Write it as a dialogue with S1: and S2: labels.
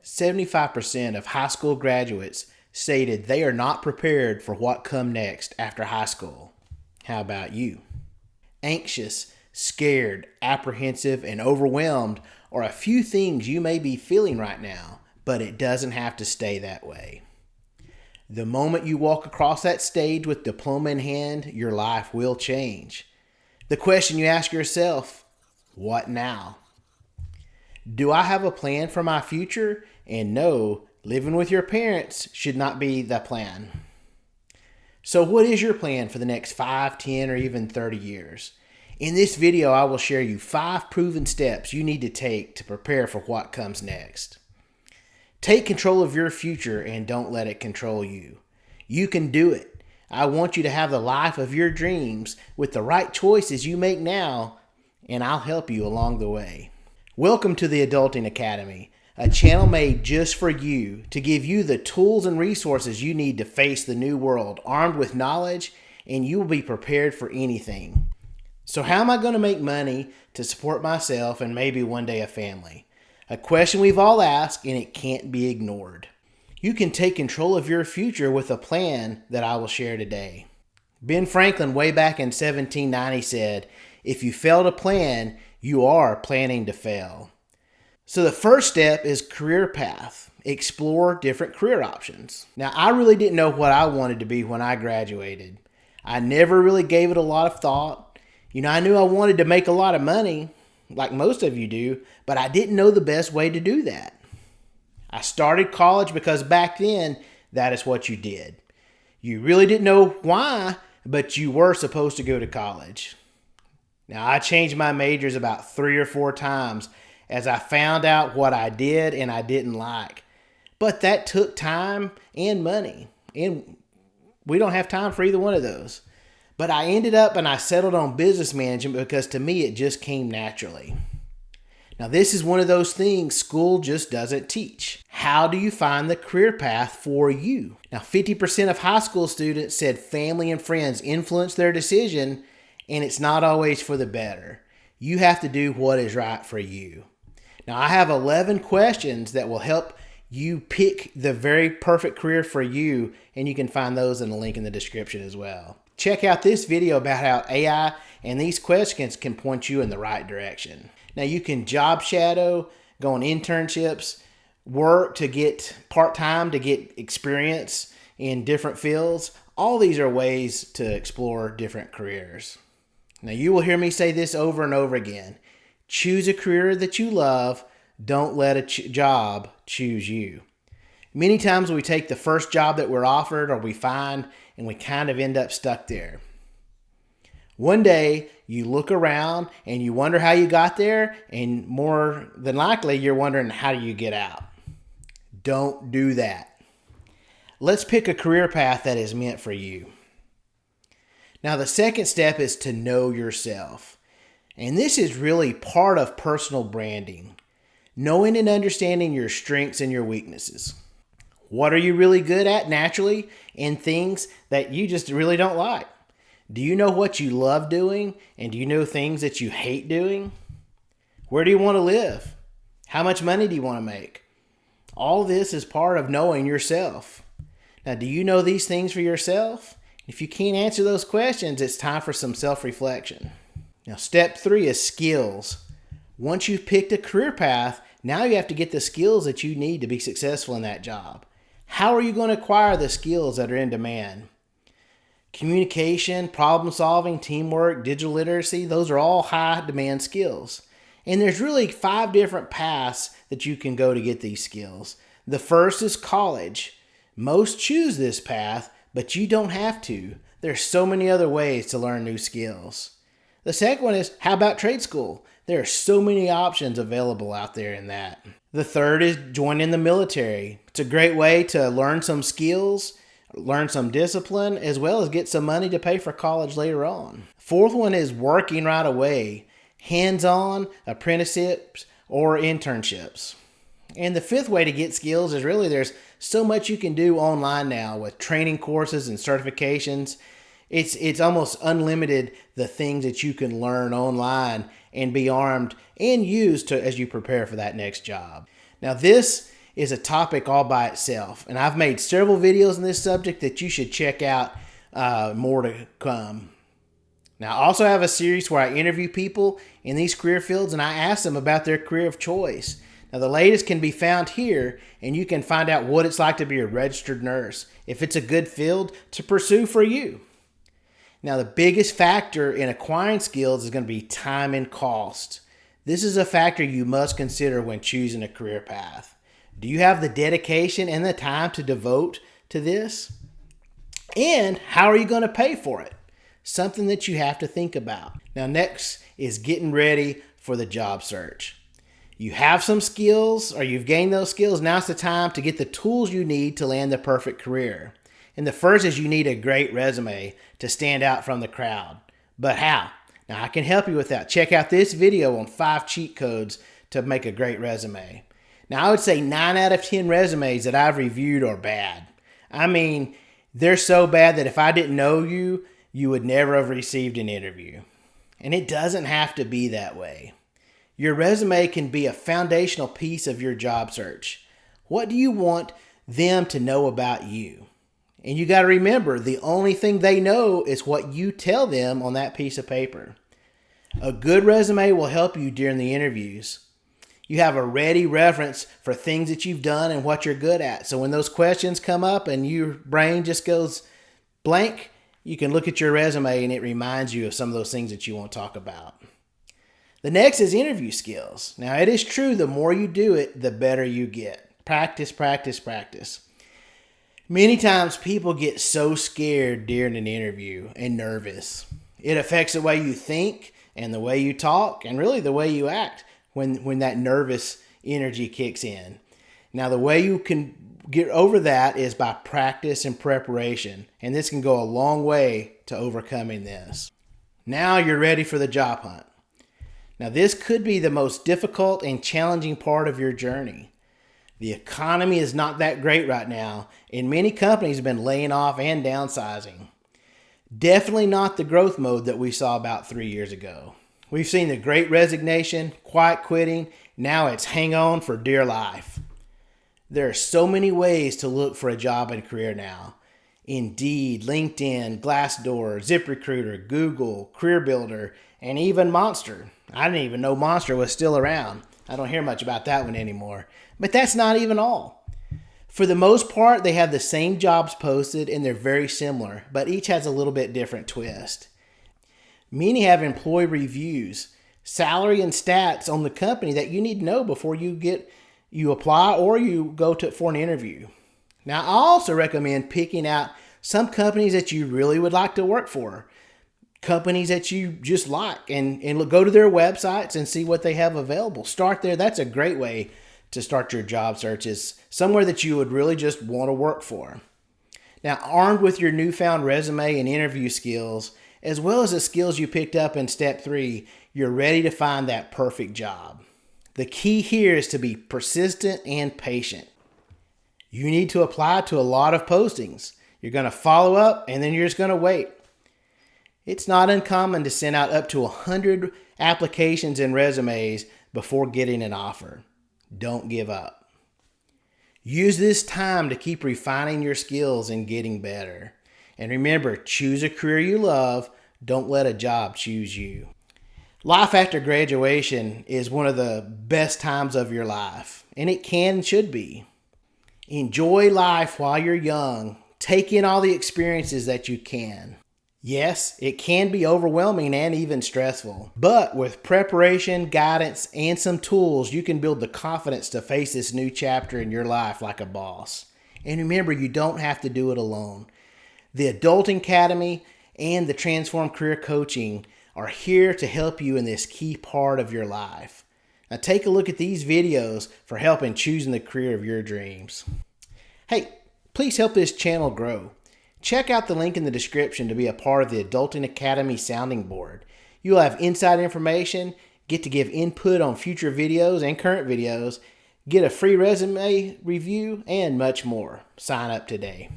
S1: 75% of high school graduates stated they are not prepared for what comes next after high school. How about you? Anxious, scared, apprehensive, and overwhelmed are a few things you may be feeling right now, but it doesn't have to stay that way. The moment you walk across that stage with diploma in hand, your life will change. The question you ask yourself, what now? Do I have a plan for my future? And no, living with your parents should not be the plan. So what is your plan for the next 5, 10, or even 30 years? In this video, I will share you 5 proven steps you need to take to prepare for what comes next. Take control of your future and don't let it control you. You can do it. I want you to have the life of your dreams with the right choices you make now, and I'll help you along the way. Welcome to the Adulting Academy, a channel made just for you to give you the tools and resources you need to face the new world, armed with knowledge, and you will be prepared for anything. So how am I going to make money to support myself and maybe one day a family? A question we've all asked, and it can't be ignored. You can take control of your future with a plan that I will share today. Ben Franklin, way back in 1790, said, "If you fail to plan, you are planning to fail." So the first step is career path. Explore different career options. Now, I really didn't know what I wanted to be when I graduated. I never really gave it a lot of thought. I knew I wanted to make a lot of money, like most of you do, but I didn't know the best way to do that. I started college because back then, that is what you did. You really didn't know why, but you were supposed to go to college. Now, I changed my majors about 3 or 4 times as I found out what I did and I didn't like. But that took time and money, and we don't have time for either one of those. But I ended up and I settled on business management because to me it just came naturally. Now this is one of those things school just doesn't teach. How do you find the career path for you? Now 50% of high school students said family and friends influence their decision, and it's not always for the better. You have to do what is right for you. Now I have 11 questions that will help you pick the very perfect career for you, and you can find those in the link in the description as well. Check out this video about how AI and these questions can point you in the right direction. Now you can job shadow, go on internships, work to get part-time to get experience in different fields. All these are ways to explore different careers. Now you will hear me say this over and over again. Choose a career that you love. Don't let a job choose you. Many times we take the first job that we're offered or we find and we kind of end up stuck there. One day you look around and you wonder how you got there, and more than likely you're wondering how do you get out. Don't do that. Let's pick a career path that is meant for you. Now the second step is to know yourself. And this is really part of personal branding. Knowing and understanding your strengths and your weaknesses. What are you really good at naturally, and things that you just really don't like? Do you know what you love doing, and do you know things that you hate doing? Where do you want to live? How much money do you want to make? All this is part of knowing yourself. Now, do you know these things for yourself? If you can't answer those questions, it's time for some self-reflection. Now, step 3 is skills. Once you've picked a career path, now you have to get the skills that you need to be successful in that job. How are you going to acquire the skills that are in demand? Communication, problem solving, teamwork, digital literacy, those are all high demand skills. And there's really 5 different paths that you can go to get these skills. The first is college. Most choose this path, but you don't have to. There's so many other ways to learn new skills. The second one is, how about trade school? There are so many options available out there in that. The third is joining the military. It's a great way to learn some skills, learn some discipline, as well as get some money to pay for college later on. Fourth one is working right away. Hands-on, apprenticeships, or internships. And the fifth way to get skills is really there's so much you can do online now with training courses and certifications. It's almost unlimited the things that you can learn online and be armed and use to as you prepare for that next job. Now this is a topic all by itself, and I've made several videos on this subject that you should check out. More to come. Now, I also have a series where I interview people in these career fields and I ask them about their career of choice. Now, the latest can be found here, and you can find out what it's like to be a registered nurse, if it's a good field to pursue for you. Now, the biggest factor in acquiring skills is going to be time and cost. This is a factor you must consider when choosing a career path. Do you have the dedication and the time to devote to this? And how are you going to pay for it? Something that you have to think about. Now, next is getting ready for the job search. You have some skills, or you've gained those skills. Now's the time to get the tools you need to land the perfect career. And the first is you need a great resume to stand out from the crowd. But how? Now, I can help you with that. Check out this video on 5 cheat codes to make a great resume. Now, I would say 9 out of 10 resumes that I've reviewed are bad. I mean, they're so bad that if I didn't know you, you would never have received an interview. And it doesn't have to be that way. Your resume can be a foundational piece of your job search. What do you want them to know about you? And you got to remember, the only thing they know is what you tell them on that piece of paper. A good resume will help you during the interviews. You have a ready reference for things that you've done and what you're good at. So when those questions come up and your brain just goes blank, you can look at your resume and it reminds you of some of those things that you want to talk about. The next is interview skills. Now, it is true, the more you do it, the better you get. Practice, practice, practice. Many times people get so scared during an interview and nervous. It affects the way you think and the way you talk and really the way you act when that nervous energy kicks in. Now, the way you can get over that is by practice and preparation, and this can go a long way to overcoming this. Now you're ready for the job hunt. Now, this could be the most difficult and challenging part of your journey. The economy is not that great right now, and many companies have been laying off and downsizing. Definitely not the growth mode that we saw about 3 years ago. We've seen the great resignation, quiet quitting. Now it's hang on for dear life. There are so many ways to look for a job and career now. Indeed, LinkedIn, Glassdoor, ZipRecruiter, Google, CareerBuilder, and even Monster. I didn't even know Monster was still around. I don't hear much about that one anymore. But that's not even all. For the most part, they have the same jobs posted and they're very similar, but each has a little bit different twist. Many have employee reviews, salary and stats on the company that you need to know before you apply or you go for an interview. Now, I also recommend picking out some companies that you really would like to work for, companies that you just like, and go to their websites and see what they have available. Start there. That's a great way to start your job search, is somewhere that you would really just want to work for. Now, armed with your newfound resume and interview skills, as well as the skills you picked up in step 3, you're ready to find that perfect job. The key here is to be persistent and patient. You need to apply to a lot of postings. You're going to follow up and then you're just going to wait. It's not uncommon to send out up to 100 applications and resumes before getting an offer. Don't give up. Use this time to keep refining your skills and getting better. And remember, choose a career you love. Don't let a job choose you. Life after graduation is one of the best times of your life, and it can and should be. Enjoy life while you're young. Take in all the experiences that you can. Yes, it can be overwhelming and even stressful, but with preparation, guidance, and some tools, you can build the confidence to face this new chapter in your life like a boss. And remember, you don't have to do it alone. The Adulting Academy and the Transform Career Coaching are here to help you in this key part of your life. Now take a look at these videos for help in choosing the career of your dreams. Hey, please help this channel grow. Check out the link in the description to be a part of the Adulting Academy sounding board. You'll have inside information, get to give input on future videos and current videos, get a free resume review, and much more. Sign up today.